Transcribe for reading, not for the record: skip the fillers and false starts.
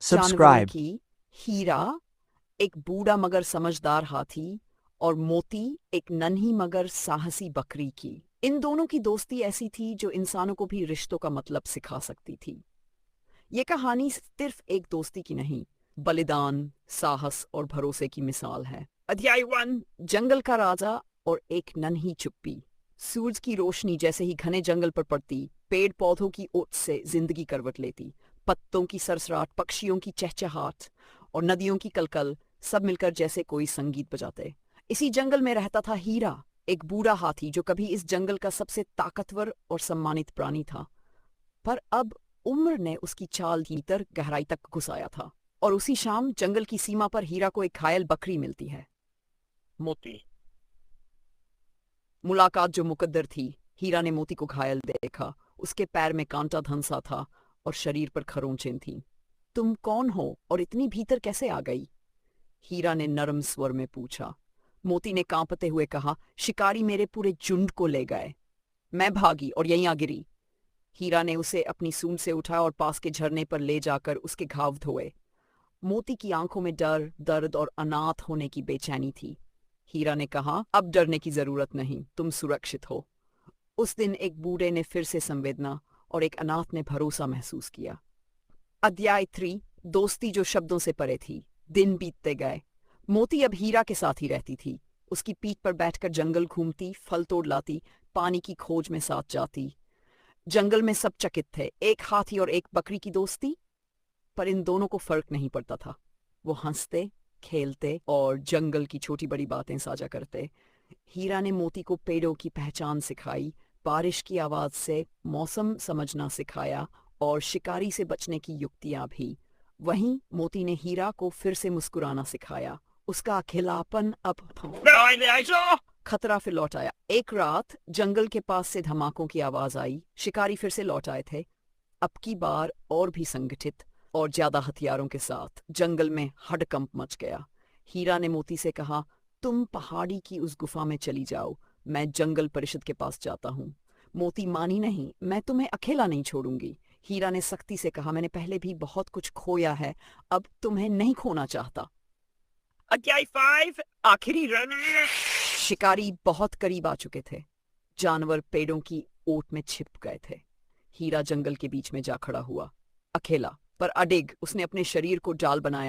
जानवरों Subscribe. की हीरा एक बूढ़ा मगर समझदार हाथी और मोती एक नन्ही मगर साहसी बकरी की। इन दोनों की दोस्ती ऐसी थी जो इंसानों को भी रिश्तों का मतलब सिखा सकती थी। ये कहानी सिर्फ एक दोस्ती की नहीं, बलिदान, साहस और भरोसे की मिसाल है। अध्याय 1, जंगल का राजा और एक नन्ही चुप्पी। सूरज की रोशनी जैसे ही घने जंगल पर पड़ती, पेड़ पौधों की ओट से जिंदगी करवट लेती। पत्तों की सरसराहट, पक्षियों की चहचहाट और नदियों की कलकल सब मिलकर जैसे कोई संगीत बजाते। इसी जंगल में रहता था हीरा, एक बूढ़ा हाथी जो कभी इस जंगल का सबसे ताकतवर और सम्मानित प्राणी था। पर अब उम्र ने उसकी चाल भीतर गहराई तक घुसाया था। और उसी शाम जंगल की सीमा पर हीरा को एक घायल बकरी मिलती है। मोती मुलाकात जो मुकद्दर थी। हीरा ने मोती को घायल देखा। उसके पैर में कांटा धंसा था और शरीर पर खरोंचें थीं। तुम कौन हो और इतनी भीतर कैसे आ गई? हीरा ने नरम स्वर में पूछा। मोती ने कांपते हुए कहा, शिकारी मेरे पूरे झुंड को ले गए। मैं भागी और यहीं आ गिरी। हीरा ने उसे अपनी सूंड से उठाया और पास के झरने पर ले जाकर उसके घाव धोए। मोती की आंखों में डर, दर्द और अनाथ होने की बेचैनी थी। हीरा ने कहा, अब डरने की जरूरत नहीं, तुम सुरक्षित हो। उस दिन एक बूढ़े ने फिर से संवेदना और एक अनाथ ने भरोसा महसूस किया। अध्याय 3, दोस्ती जो शब्दों से परे थी। दिन बीतते गए। मोती अब हीरा के साथ ही रहती थी। उसकी पीठ पर बैठकर जंगल घूमती, फल तोड़ लाती, पानी की खोज में साथ जाती। जंगल में सब चकित थे, एक हाथी और एक बकरी की दोस्ती। पर इन दोनों को फर्क नहीं पड़ता था। वो हंसते, खेलते और जंगल की छोटी बड़ी बातें साझा करते। हीरा ने मोती को पेड़ों की पहचान सिखाई, बारिश की आवाज से मौसम समझना सिखाया और शिकारी से बचने की युक्तियां भी। वहीं मोती ने हीरा को फिर से मुस्कुराना सिखाया। उसका अकेलापन अब खतरा फिर लौट आया। एक रात जंगल के पास से धमाकों की आवाज आई। शिकारी फिर से लौट आए थे, अब की बार और भी संगठित और ज्यादा हथियारों के साथ। जंगल में हड़कंप मच गया। हीरा ने मोती से कहा, तुम पहाड़ी की उस गुफा में चली जाओ, मैं जंगल परिषद के पास जाता हूँ। मोती मानी नहीं, मैं तुम्हें अकेला नहीं छोड़ूंगी। हीरा ने सख्ती से कहा, मैंने पहले भी बहुत कुछ खोया है, अब तुम्हें नहीं खोना चाहता। अध्याय 5, आखिरी रन। शिकारी बहुत करीब आ चुके थे। जानवर पेड़ों की ओट में छिप गए थे। हीरा जंगल के बीच में जा खड़ा हुआ, अकेला पर अडिग। उसने अपने शरीर को जाल बनाया